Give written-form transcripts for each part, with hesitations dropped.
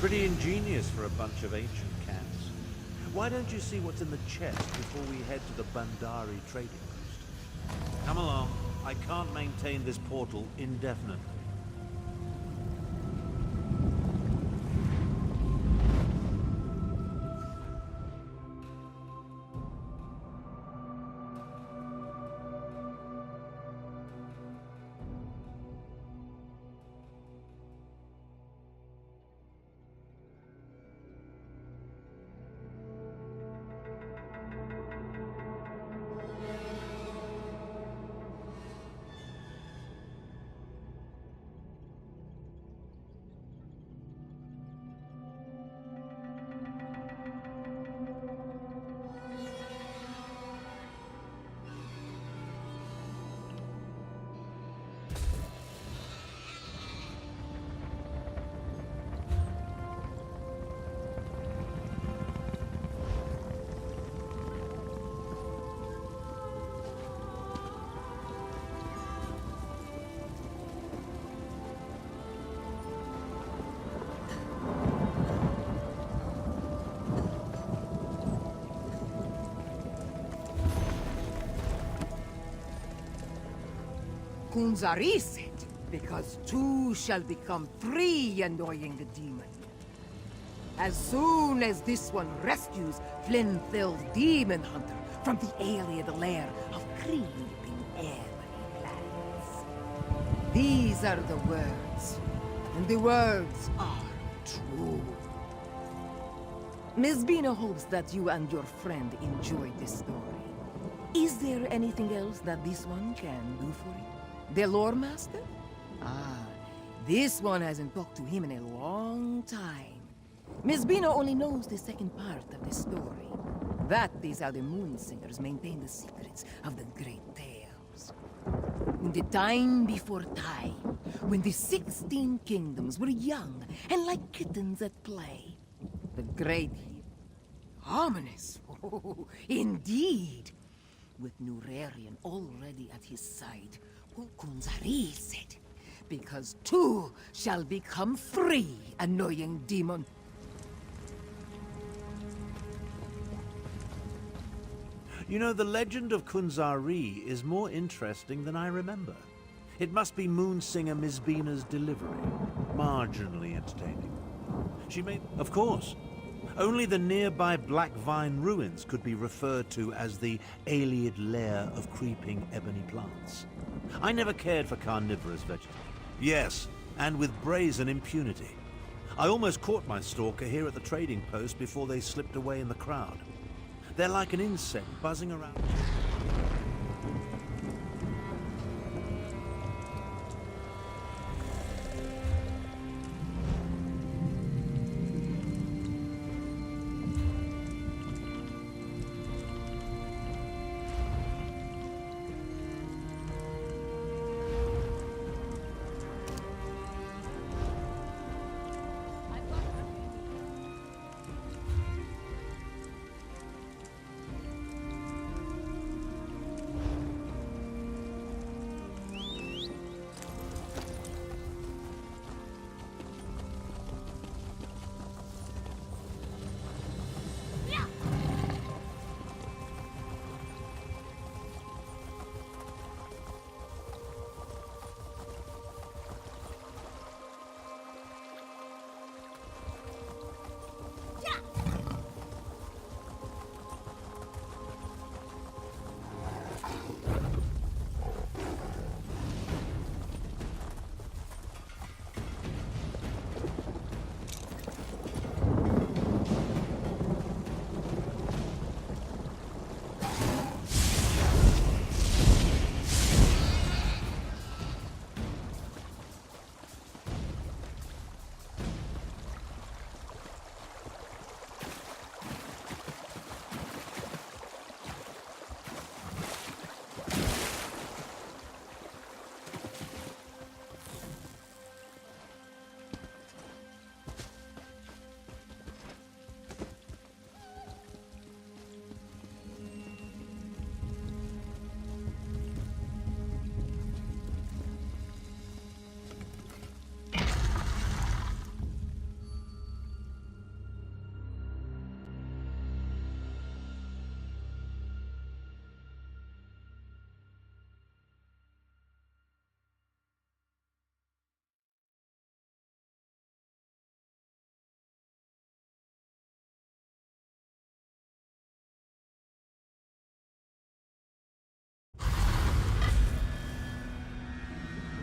Pretty ingenious for a bunch of ancient cats. Why don't you see what's in the chest before we head to the Bandari trading post? Come along. I can't maintain this portal indefinitely. Kunzari said, because two shall become three, annoying the demon. As soon as this one rescues Flinthel's demon hunter from the alien lair of creeping ebony plants. These are the words, and the words are true. Miss Bina hopes that you and your friend enjoyed this story. Is there anything else that this one can do for you? The lore master? Ah, this one hasn't talked to him in a long time. Miss Bina only knows the second part of the story. That is how the Moon Singers maintain the secrets of the great tales. In the time before time, when the 16 kingdoms were young and like kittens at play, the great... ominous, oh, indeed. With Nurarian already at his side, Kunzari said, because two shall become three, annoying demon. You know, the legend of Kunzari is more interesting than I remember. It must be Moonsinger Mizbina's delivery. Marginally entertaining. She made... Of course. Only the nearby Black Vine ruins could be referred to as the Alien lair of creeping ebony plants. I never cared for carnivorous vegetables. Yes, and with brazen impunity. I almost caught my stalker here at the trading post before they slipped away in the crowd. They're like an insect buzzing around.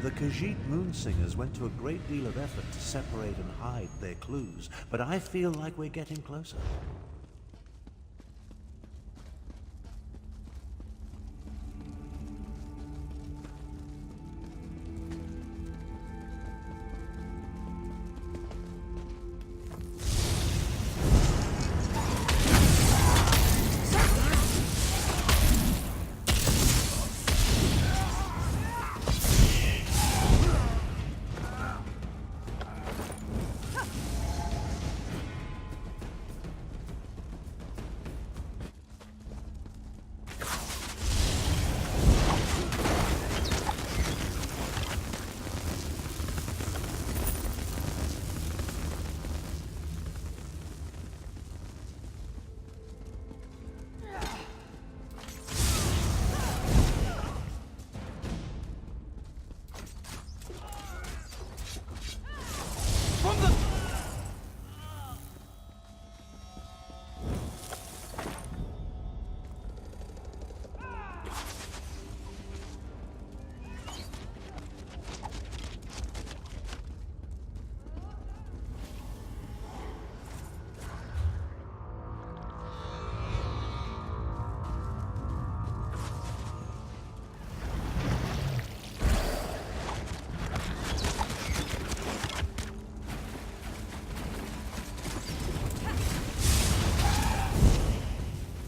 The Khajiit Moonsingers went to a great deal of effort to separate and hide their clues, but I feel like we're getting closer.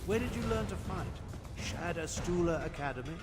Where did you learn to fight? Shadastula Academy?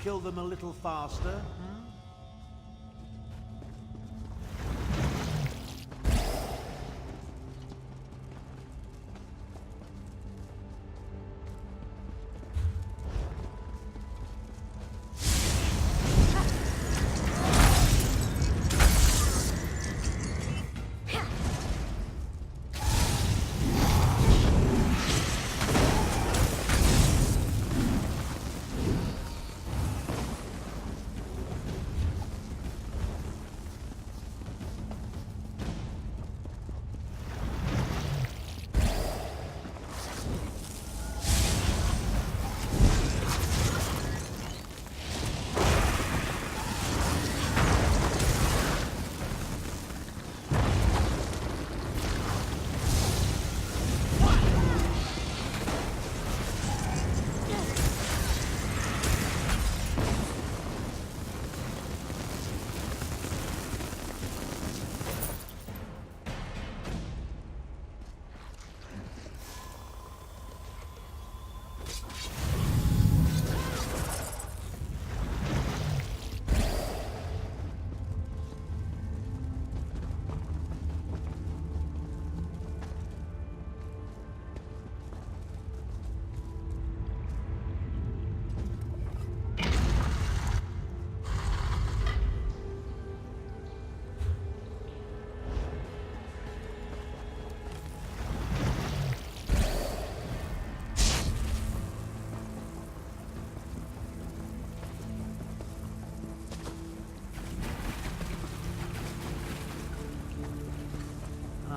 Kill them a little faster? Hmm?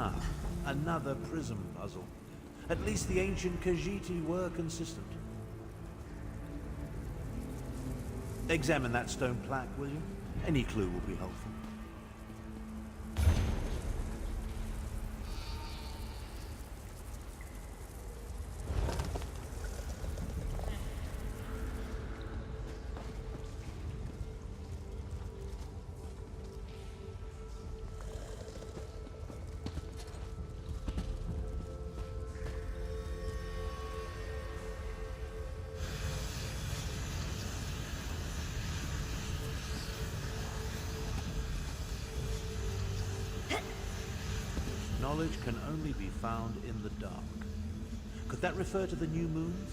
Ah, another prism puzzle. At least the ancient Khajiit were consistent. Examine that stone plaque, will you? Any clue will be helpful. Knowledge can only be found in the dark. Could that refer to the new moons?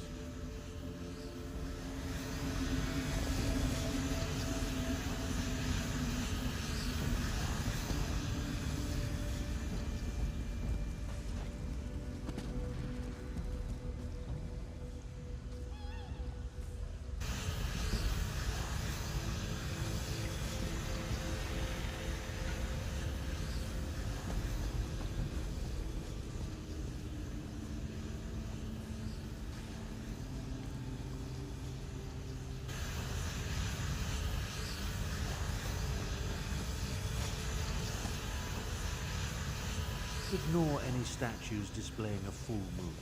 Ignore any statues displaying a full moon.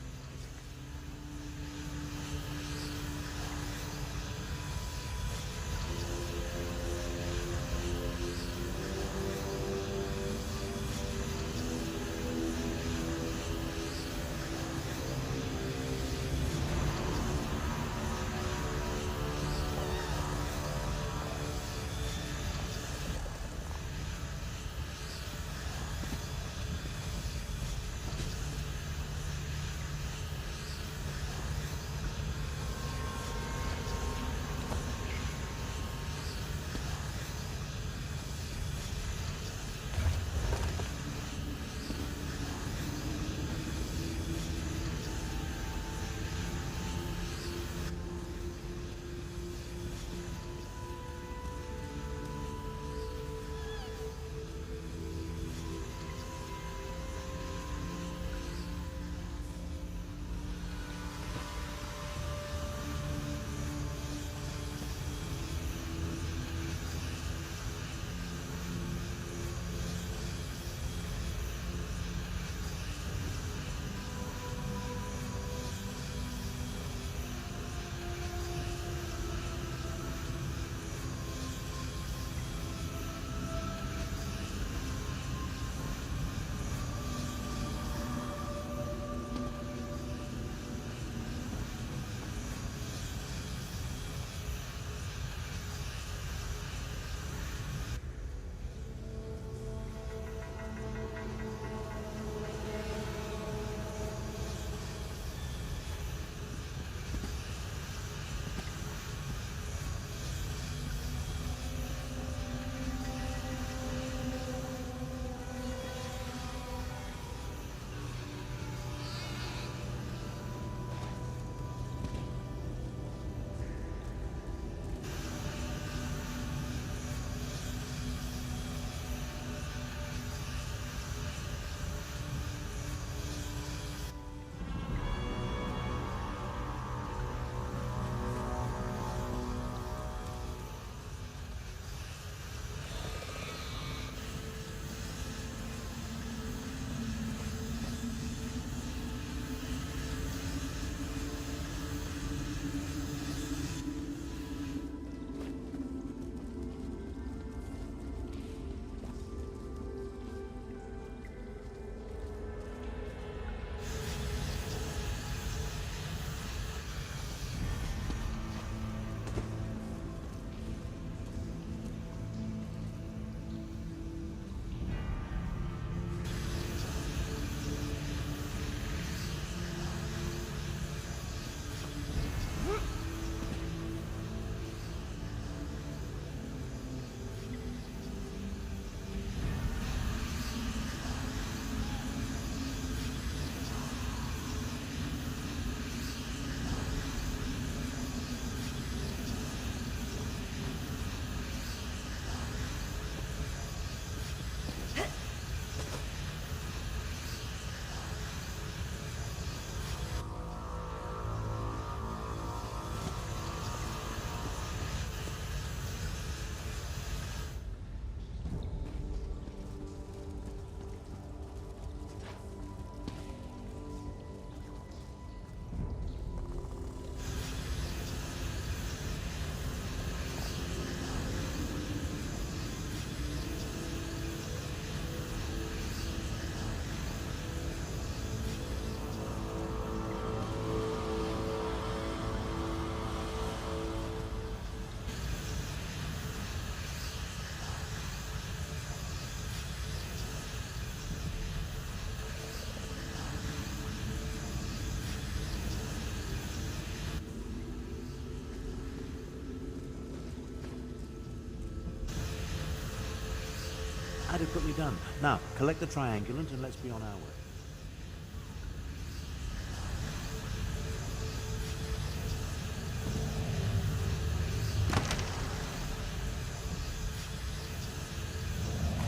Adequately done. Now, collect the triangulant and let's be on our way.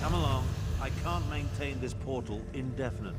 Come along. I can't maintain this portal indefinitely.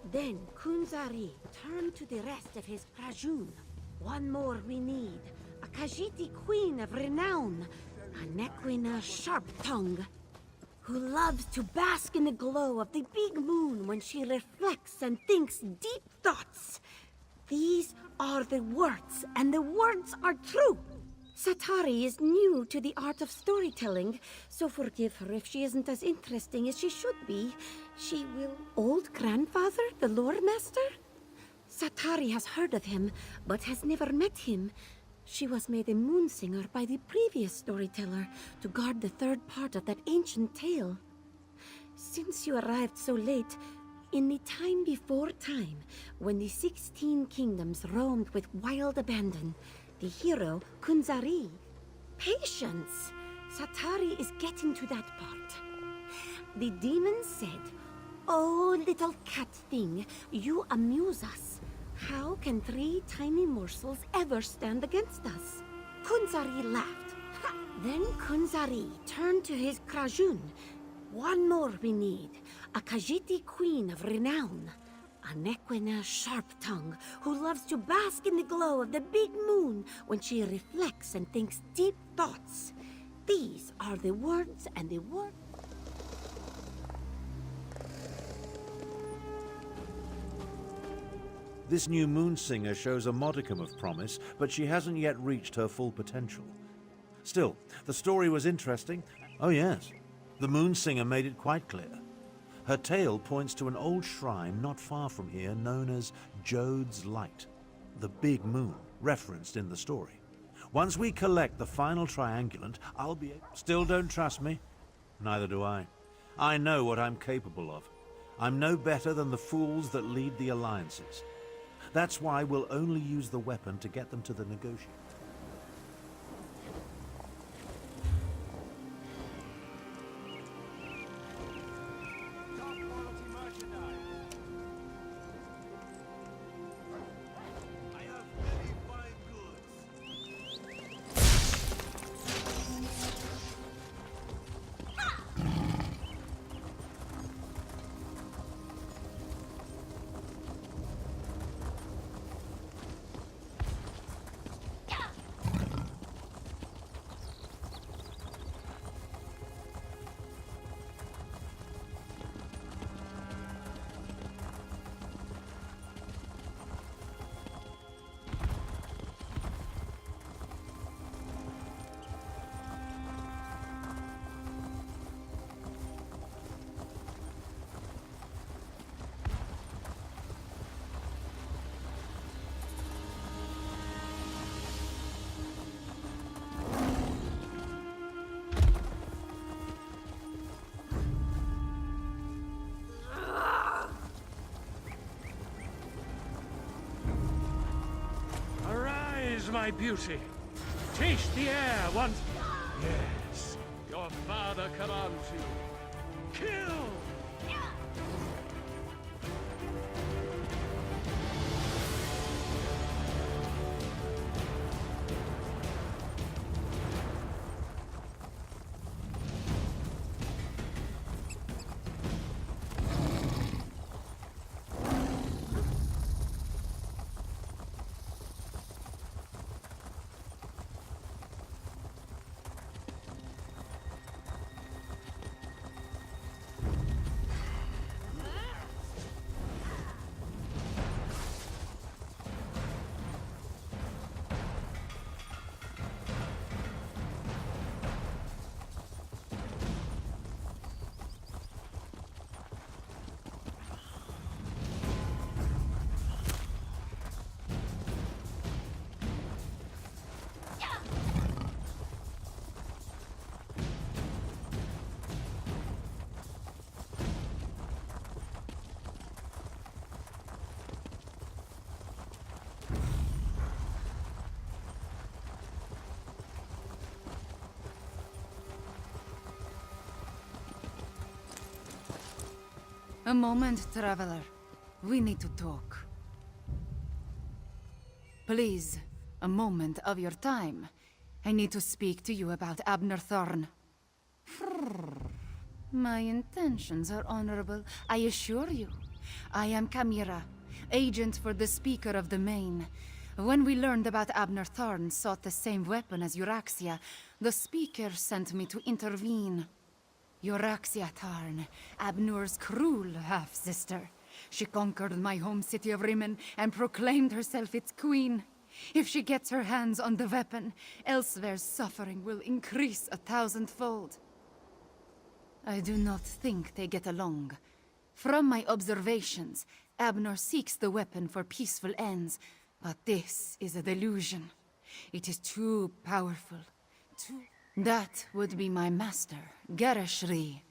Then Kunzari turned to the rest of his Krajun. One more we need. A Khajiiti queen of renown. A Nequina sharp-tongue. Who loves to bask in the glow of the big moon when she reflects and thinks deep thoughts. These are the words, and the words are true. Satari is new to the art of storytelling, so forgive her if she isn't as interesting as she should be. She will... Old grandfather, the lore master? Satari has heard of him, but has never met him. She was made a moon singer by the previous storyteller to guard the third part of that ancient tale. Since you arrived so late, in the time before time, when the 16 kingdoms roamed with wild abandon, the hero, Kunzari. Patience! Satari is getting to that part. The demon said, "Oh, little cat thing, you amuse us. How can 3 tiny morsels ever stand against us?" Kunzari laughed. Then Kunzari turned to his Krajun. One more we need. A Khajiiti queen of renown. A Nequina sharp-tongue who loves to bask in the glow of the big moon when she reflects and thinks deep thoughts. These are the words and the word. This new moon singer shows a modicum of promise, but she hasn't yet reached her full potential. Still, the story was interesting. Oh yes, the moon singer made it quite clear. Her tale points to an old shrine not far from here known as Jode's Light, the big moon referenced in the story. Once we collect the final triangulant, I'll be... Still don't trust me? Neither do I. I know what I'm capable of. I'm no better than the fools that lead the alliances. That's why we'll only use the weapon to get them to the negotiator. is my beauty. Taste the air once. Yes, your father commands you. Kill! A moment, traveler. We need to talk. Please, a moment of your time. I need to speak to you about Abner Thorn. My intentions are honorable, I assure you. I am Kamira, agent for the Speaker of the Main. When we learned about Abner Thorn sought the same weapon as Euraxia, the Speaker sent me to intervene. Euraxia Tarn, Abnur's cruel half-sister. She conquered my home city of Rimen and proclaimed herself its queen. If she gets her hands on the weapon, Elsweyr's suffering will increase 1,000-fold. I do not think they get along. From my observations, Abner seeks the weapon for peaceful ends, but this is a delusion. It is too powerful, That would be my master, Garashri.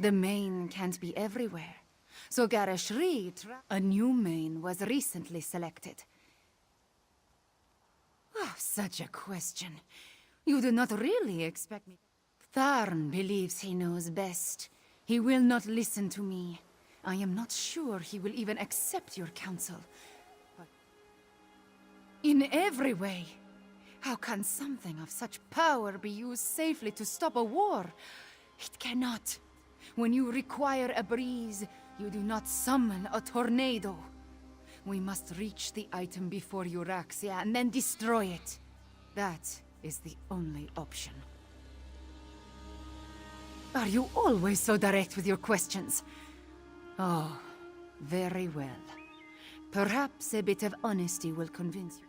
The Main can't be everywhere. So Garashri, a new Main was recently selected. Oh, such a question. You do not really expect me. Tharn believes he knows best. He will not listen to me. I am not sure he will even accept your counsel. But in every way. How can something of such power be used safely to stop a war? It cannot. When you require a breeze, you do not summon a tornado. We must reach the item before Euraxia and then destroy it. That is the only option. Are you always so direct with your questions? Oh, very well. Perhaps a bit of honesty will convince you.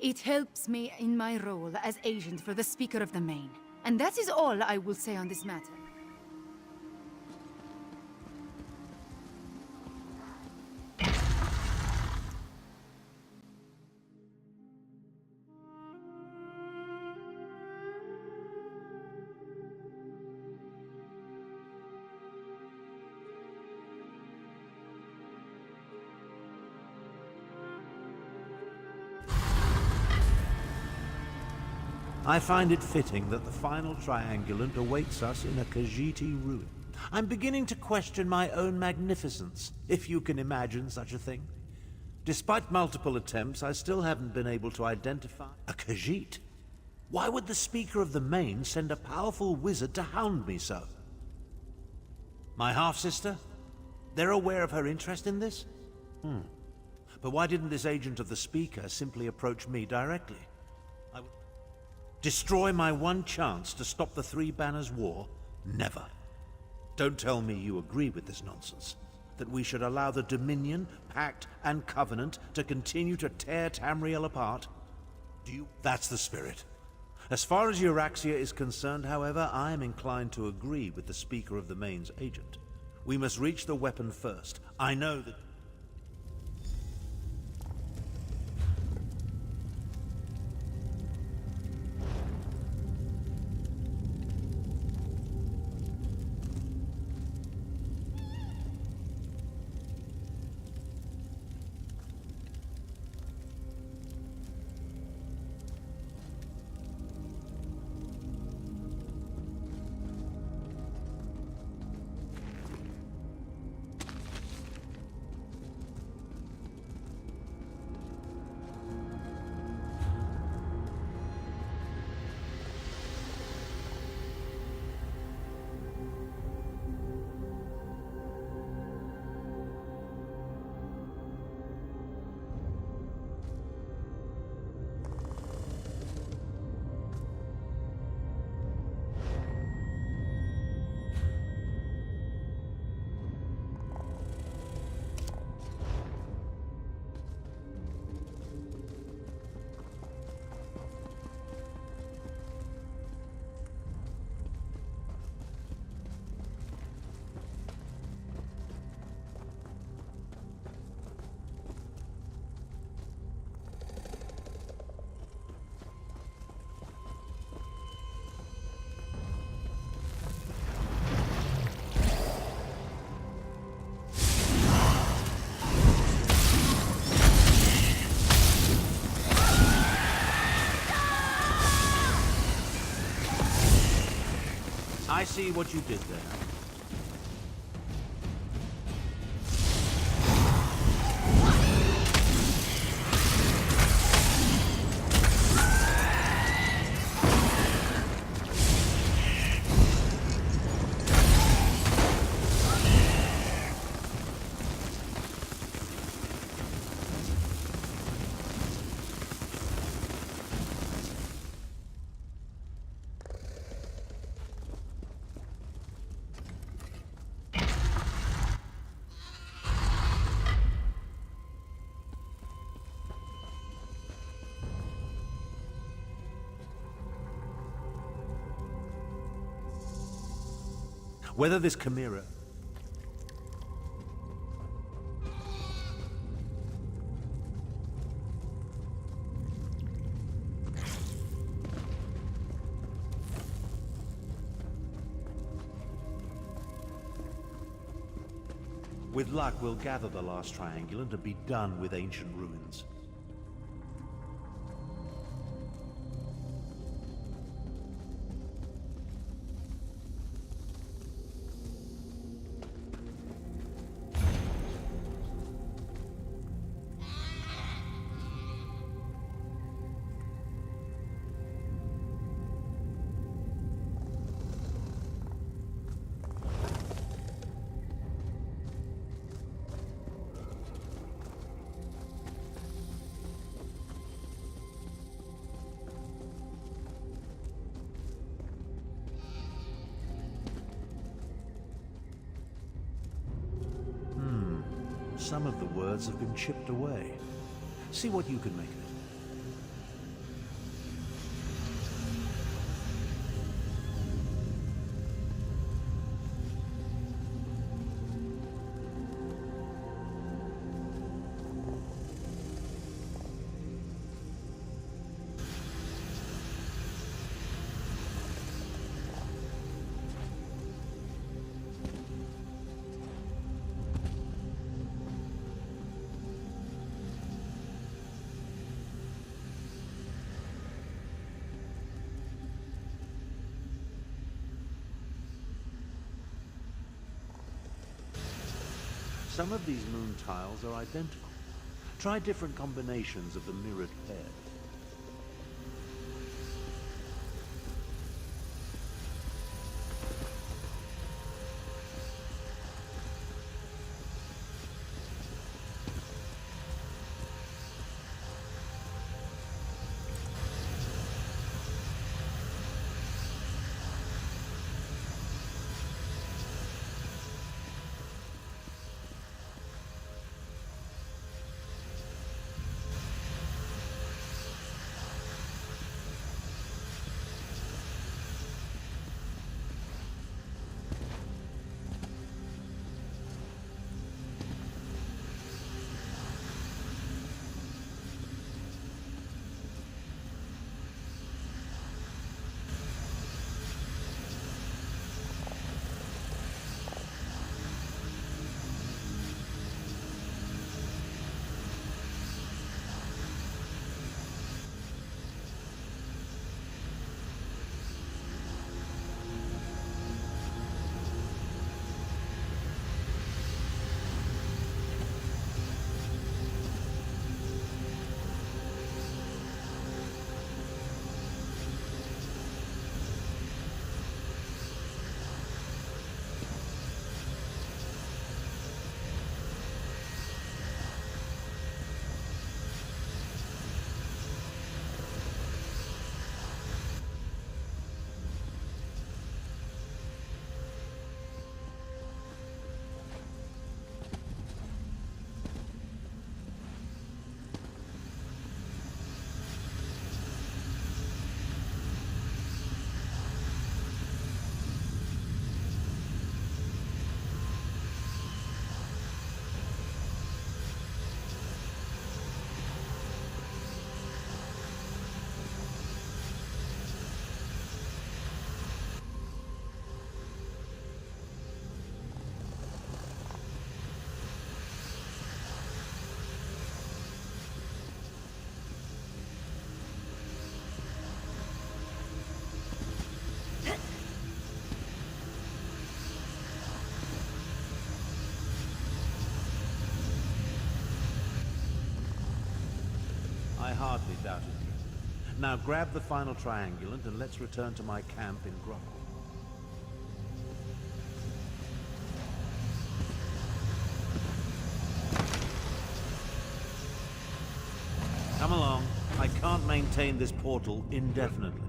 It helps me in my role as agent for the Speaker of the Main. And that is all I will say on this matter. I find it fitting that the final triangulant awaits us in a Khajiiti ruin. I'm beginning to question my own magnificence, if you can imagine such a thing. Despite multiple attempts, I still haven't been able to identify a Khajiit. Why would the Speaker of the Main send a powerful wizard to hound me so? My half-sister? They're aware of her interest in this? But why didn't this agent of the Speaker simply approach me directly? Destroy my one chance to stop the Three Banners War? Never. Don't tell me you agree with this nonsense. That we should allow the Dominion, Pact, and Covenant to continue to tear Tamriel apart? That's the spirit. As far as Euraxia is concerned, however, I am inclined to agree with the Speaker of the Main's agent. We must reach the weapon first. I know that... see what you did there. Whether this chimera... With luck, we'll gather the last triangulant and be done with ancient ruins. Some of the words have been chipped away. See what you can make of it. Some of these moon tiles are identical. Try different combinations of the mirrored pair. I hardly doubt it. Now grab the final triangulant and let's return to my camp in Grotto. Come along. I can't maintain this portal indefinitely.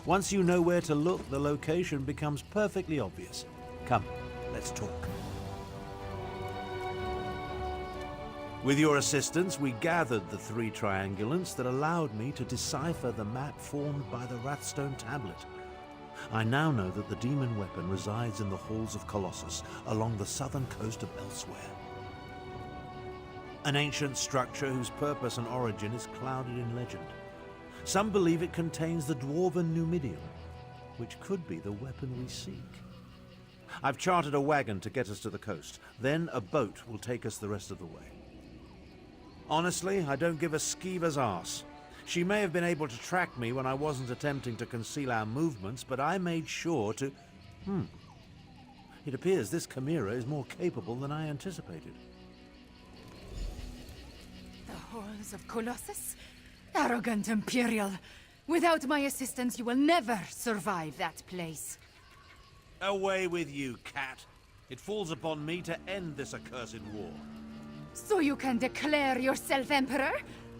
Once you know where to look, the location becomes perfectly obvious. Come, let's talk. With your assistance, we gathered the 3 triangulants that allowed me to decipher the map formed by the Wrathstone tablet. I now know that the demon weapon resides in the halls of Colossus, along the southern coast of Elsweyr. An ancient structure whose purpose and origin is clouded in legend. Some believe it contains the dwarven Numidium, which could be the weapon we seek. I've chartered a wagon to get us to the coast. Then a boat will take us the rest of the way. Honestly, I don't give a skeever's arse. She may have been able to track me when I wasn't attempting to conceal our movements, but I made sure to... It appears this chimera is more capable than I anticipated. The halls of Colossus? Arrogant Imperial! Without my assistance, you will never survive that place. Away with you, cat. It falls upon me to end this accursed war. So you can declare yourself Emperor?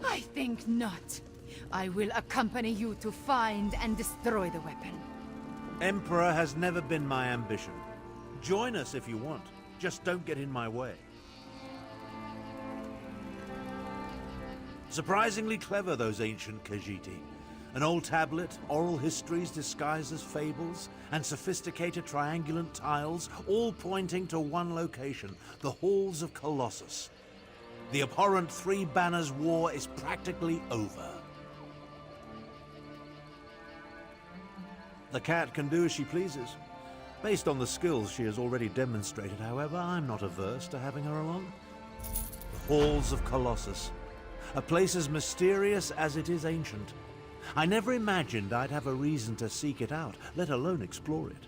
I think not. I will accompany you to find and destroy the weapon. Emperor has never been my ambition. Join us if you want. Just don't get in my way. Surprisingly clever, those ancient Khajiiti. An old tablet, oral histories disguised as fables, and sophisticated triangulant tiles, all pointing to one location, the halls of Colossus. The abhorrent 3 Banners War is practically over. The cat can do as she pleases. Based on the skills she has already demonstrated, however, I'm not averse to having her along. The halls of Colossus. A place as mysterious as it is ancient. I never imagined I'd have a reason to seek it out, let alone explore it.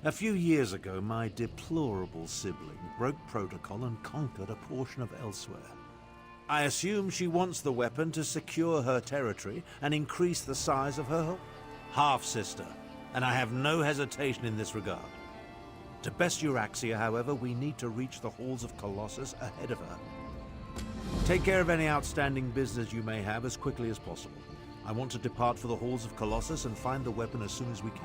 A few years ago, my deplorable sibling broke protocol and conquered a portion of Elsweyr. I assume she wants the weapon to secure her territory and increase the size of her half-sister, and I have no hesitation in this regard. To best Euraxia, however, we need to reach the halls of Colossus ahead of her. Take care of any outstanding business you may have as quickly as possible. I want to depart for the halls of Colossus and find the weapon as soon as we can.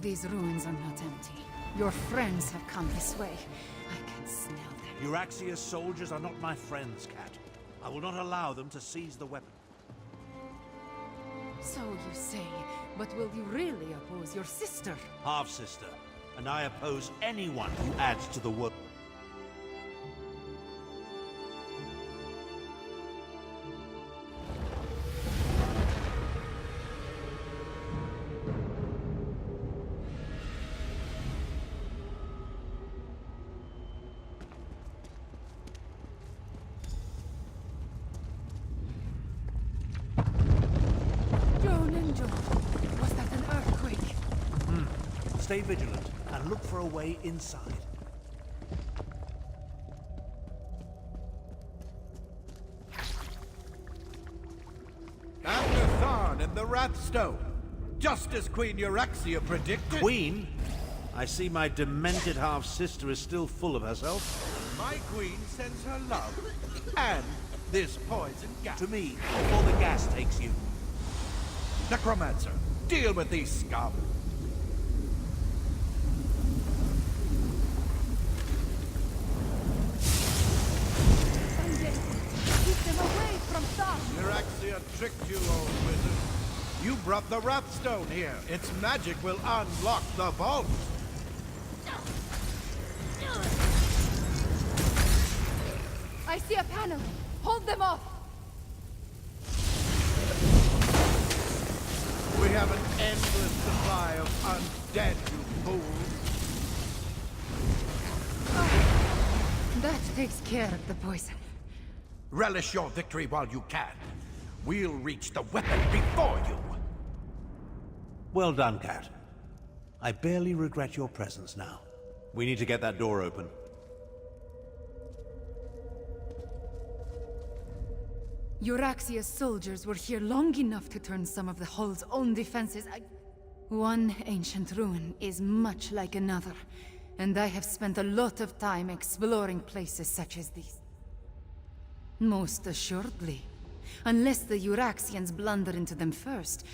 these ruins are not empty. Your friends have come this way. I can smell them. Euraxia's soldiers are not my friends, Cat. I will not allow them to seize the weapon. So you say, but will you really oppose your sister? Half-sister. And I oppose anyone who adds to the work. Was that an earthquake? Stay vigilant and look for a way inside. Abner Tharn and the Wrathstone, just as Queen Euraxia predicted. Queen? I see my demented half-sister is still full of herself. My queen sends her love and this poison gas. To me, before the gas takes you. Necromancer, deal with these scum. Keep them away from Tharn! Euraxia tricked you, old wizard. You brought the Wrathstone here. Its magic will unlock the vault. I see a panel! Hold them off! We have an endless supply of undead, you fools. That takes care of the poison. Relish your victory while you can. We'll reach the weapon before you. Well done, Cat. I barely regret your presence now. We need to get that door open. Euraxia's soldiers were here long enough to turn some of the Hull's own defenses. One ancient ruin is much like another, and I have spent a lot of time exploring places such as these. Most assuredly. Unless the Euraxians blunder into them first.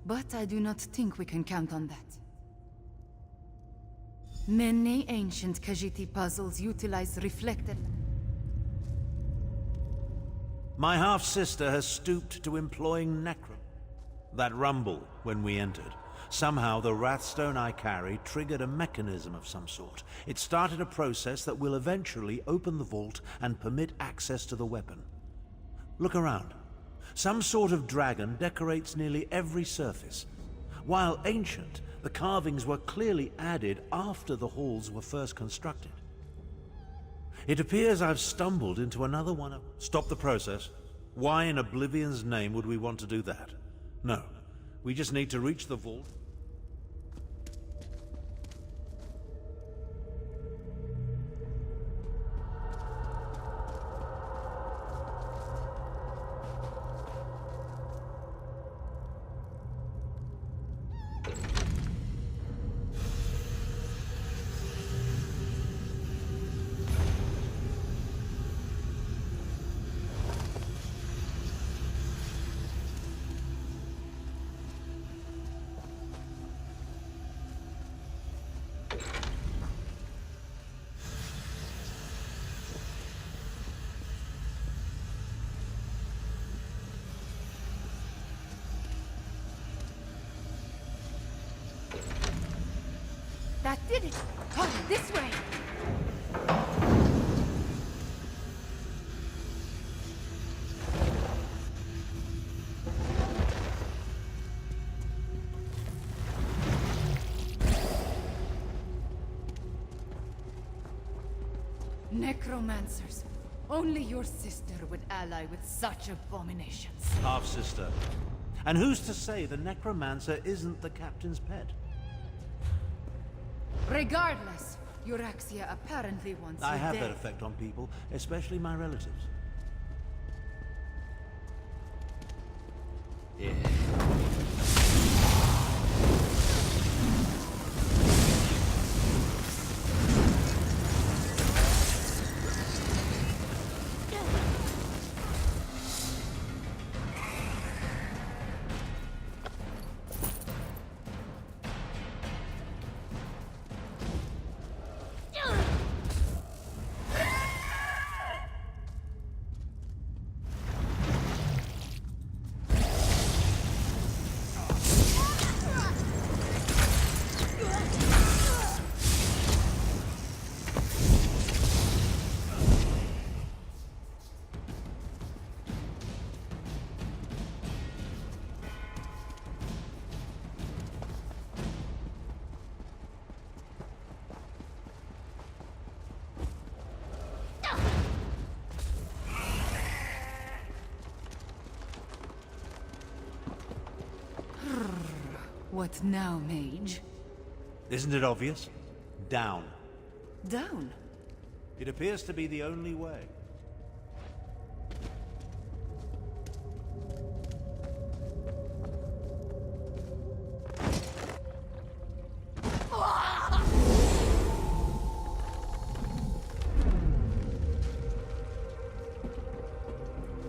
But I do not think we can count on that. Many ancient Khajiit puzzles utilize reflected... My half-sister has stooped to employing necro. That rumble when we entered. Somehow the Wrathstone I carry triggered a mechanism of some sort. It started a process that will eventually open the vault and permit access to the weapon. Look around. Some sort of dragon decorates nearly every surface. While ancient, the carvings were clearly added after the halls were first constructed. It appears I've stumbled into another one of... Stop the process. Why in Oblivion's name would we want to do that? No. We just need to reach the vault. That did it! Come this way! Necromancers. Only your sister would ally with such abominations. Half-sister. And who's to say the necromancer isn't the captain's pet? Regardless, Euraxia apparently wants I you have dead. that effect on people, especially my relatives. Yeah. What now, mage? Isn't it obvious? Down. Down? It appears to be the only way.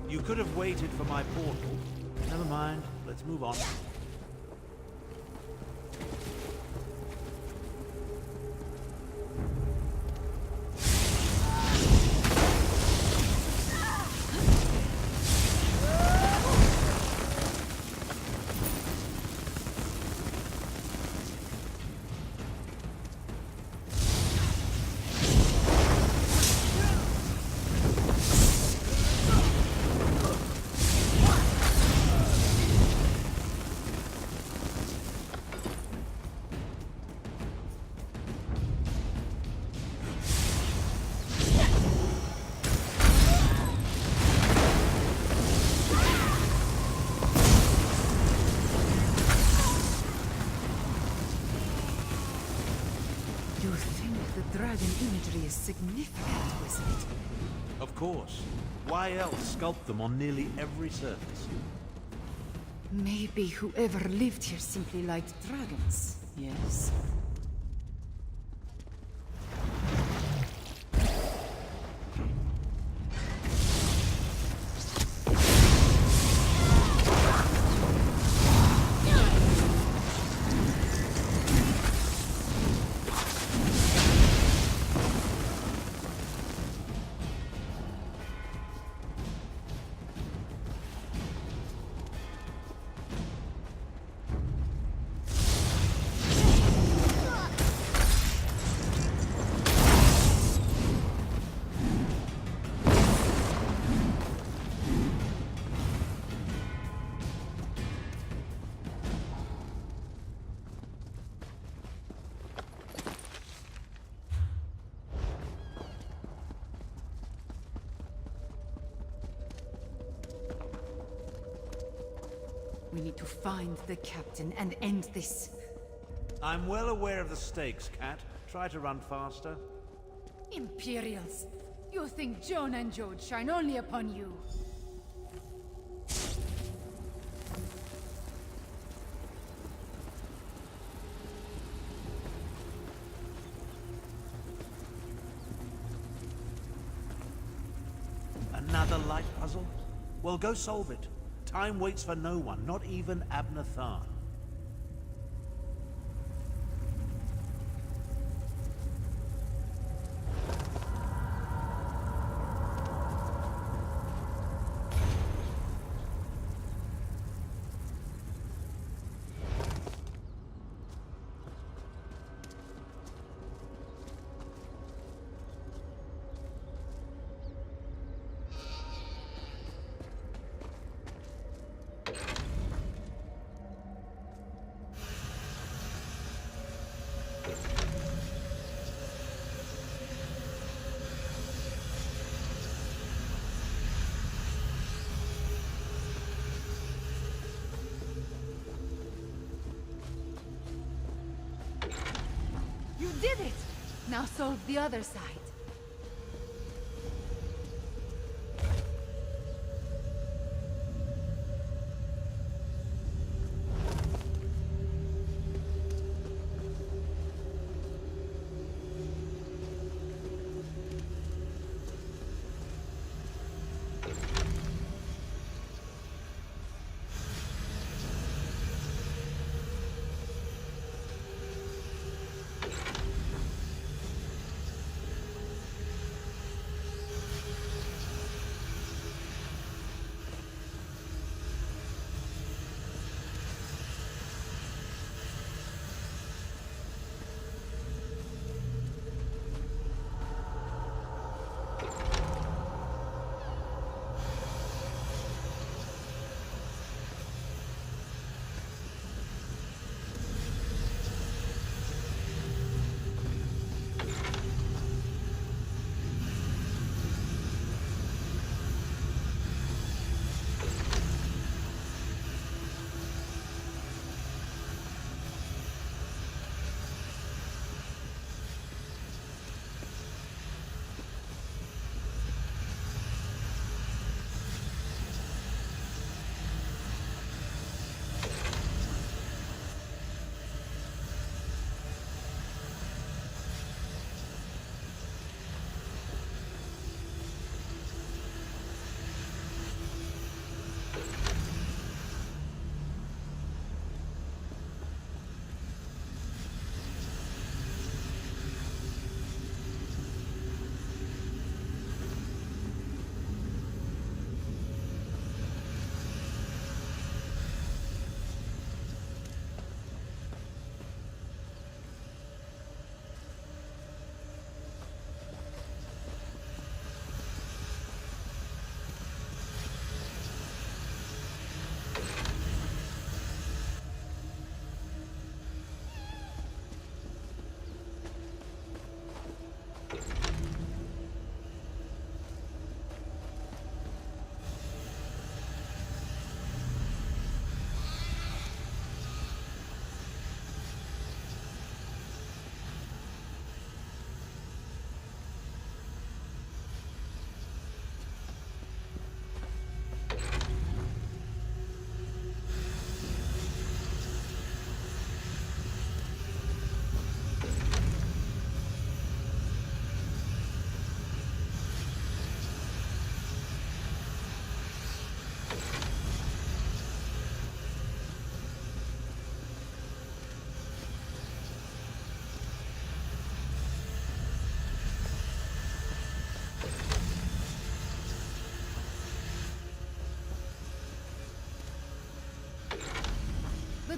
You could have waited for my portal. Never mind, let's move on. You think the dragon imagery is significant, isn't it? Of course. Why else sculpt them on nearly every surface? Maybe whoever lived here simply liked dragons, yes? We need to find the captain and end this. I'm well aware of the stakes, Cat. Try to run faster. Imperials! You think Joan and Jode shine only upon you? Another light puzzle? Well, go solve it. Time waits for no one, not even Abner Tharn. You did it! Now solve the other side.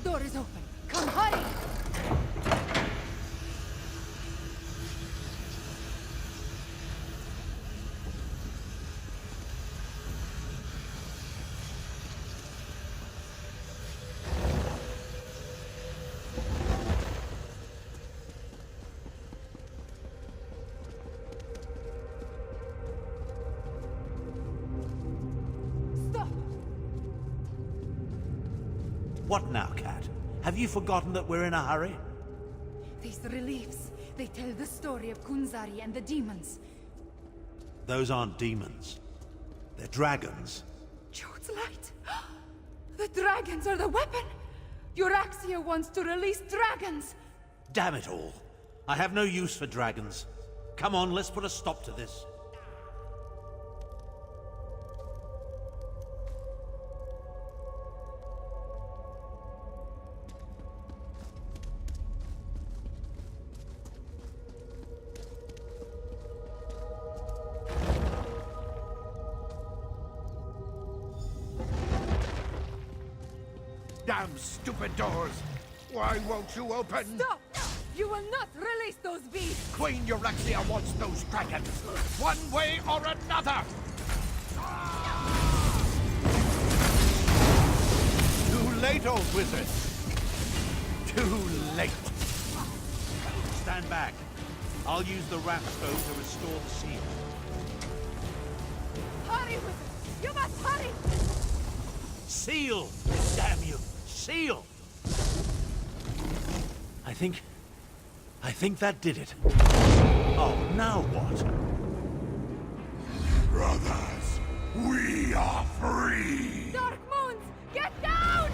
door is open. Come, hurry! Stop! What now, Cat? Have you forgotten that we're in a hurry? These reliefs, they tell the story of Kunzari and the demons. Those aren't demons. They're dragons. Jode's light! The dragons are the weapon! Euraxia wants to release dragons! Damn it all. I have no use for dragons. Come on, let's put a stop to this. Damn stupid doors! Why won't you open? Stop! You will not release those beasts! Queen Euraxia wants those dragons, one way or another! Too late, old wizard! Too late! Stand back. I'll use the rapstone to restore the seal. Hurry, wizard! You must hurry! Seal! Damn you! Seal! I think that did it. Oh, now what? Brothers, we are free! Dark Moons, get down!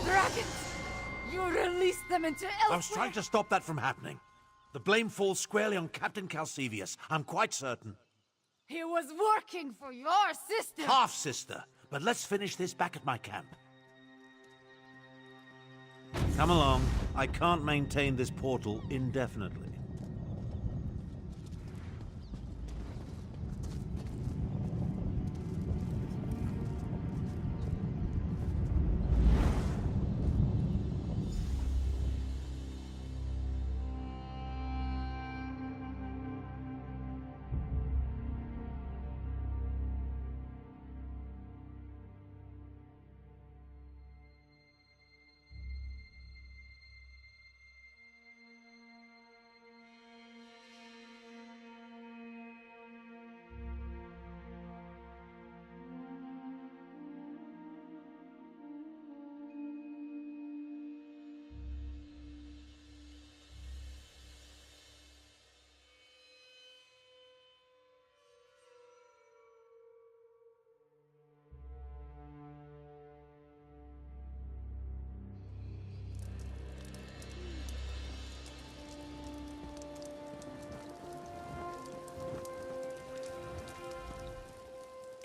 Dragons! You released them into Elsweyr! I was trying to stop that from happening. The blame falls squarely on Captain Calcevius. I'm quite certain. He was working for your sister! Half-sister. But let's finish this back at my camp. Come along. I can't maintain this portal indefinitely.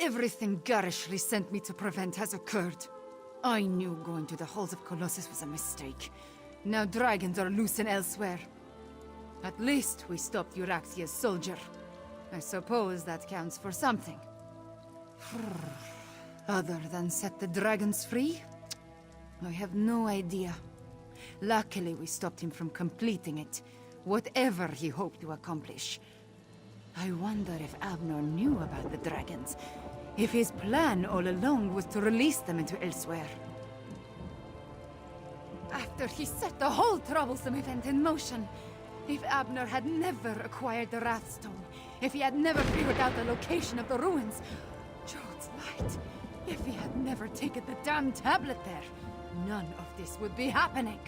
Everything garishly sent me to prevent has occurred. I knew going to the halls of Colossus was a mistake. Now dragons are loose in Elsweyr. At least we stopped Euraxia's soldier. I suppose that counts for something. Other than set the dragons free? I have no idea. Luckily we stopped him from completing it, whatever he hoped to accomplish. I wonder if Abner knew about the dragons. If his plan all along was to release them into Elsweyr. After he set the whole troublesome event in motion, if Abner had never acquired the Wrathstone, if he had never figured out the location of the ruins, Jode's light, if he had never taken the damn tablet there, none of this would be happening.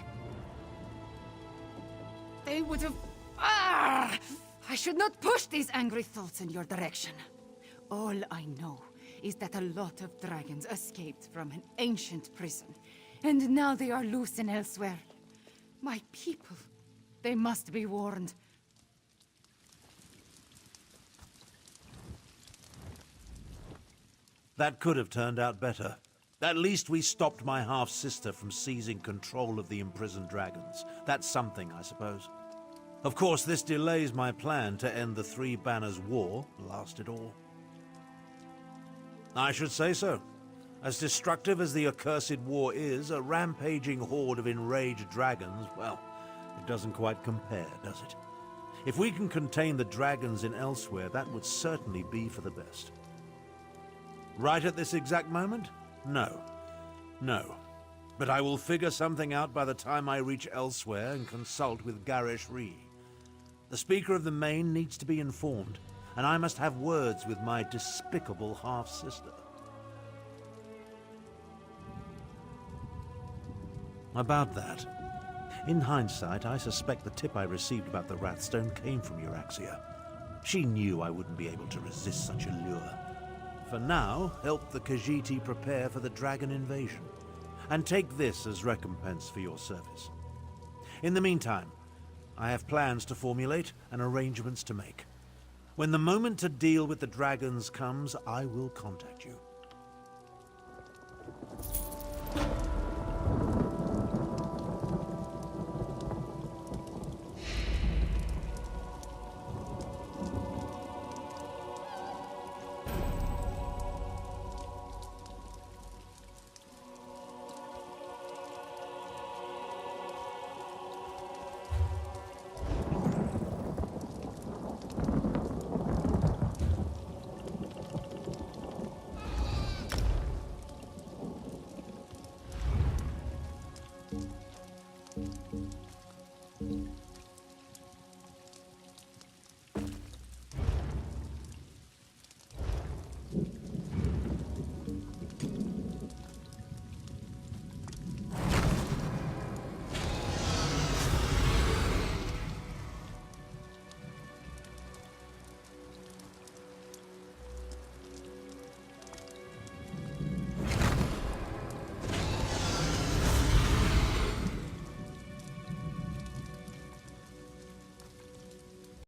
They would have... I should not push these angry thoughts in your direction. All I know is that a lot of dragons escaped from an ancient prison, and now they are loose in Elsweyr. My people, they must be warned. That could have turned out better. At least we stopped my half-sister from seizing control of the imprisoned dragons. That's something, I suppose. Of course, this delays my plan to end the Three Banners War, last it all. I should say so. As destructive as the accursed war is, a rampaging horde of enraged dragons, well, it doesn't quite compare, does it? If we can contain the dragons in Elsweyr, that would certainly be for the best. Right at this exact moment? No. No. But I will figure something out by the time I reach Elsweyr and consult with Garish Ree. The Speaker of the Main needs to be informed, and I must have words with my despicable half-sister. About that. In hindsight, I suspect the tip I received about the Wrathstone came from Euraxia. She knew I wouldn't be able to resist such a lure. For now, help the Khajiit prepare for the dragon invasion, and take this as recompense for your service. In the meantime, I have plans to formulate and arrangements to make. When the moment to deal with the dragons comes, I will contact you.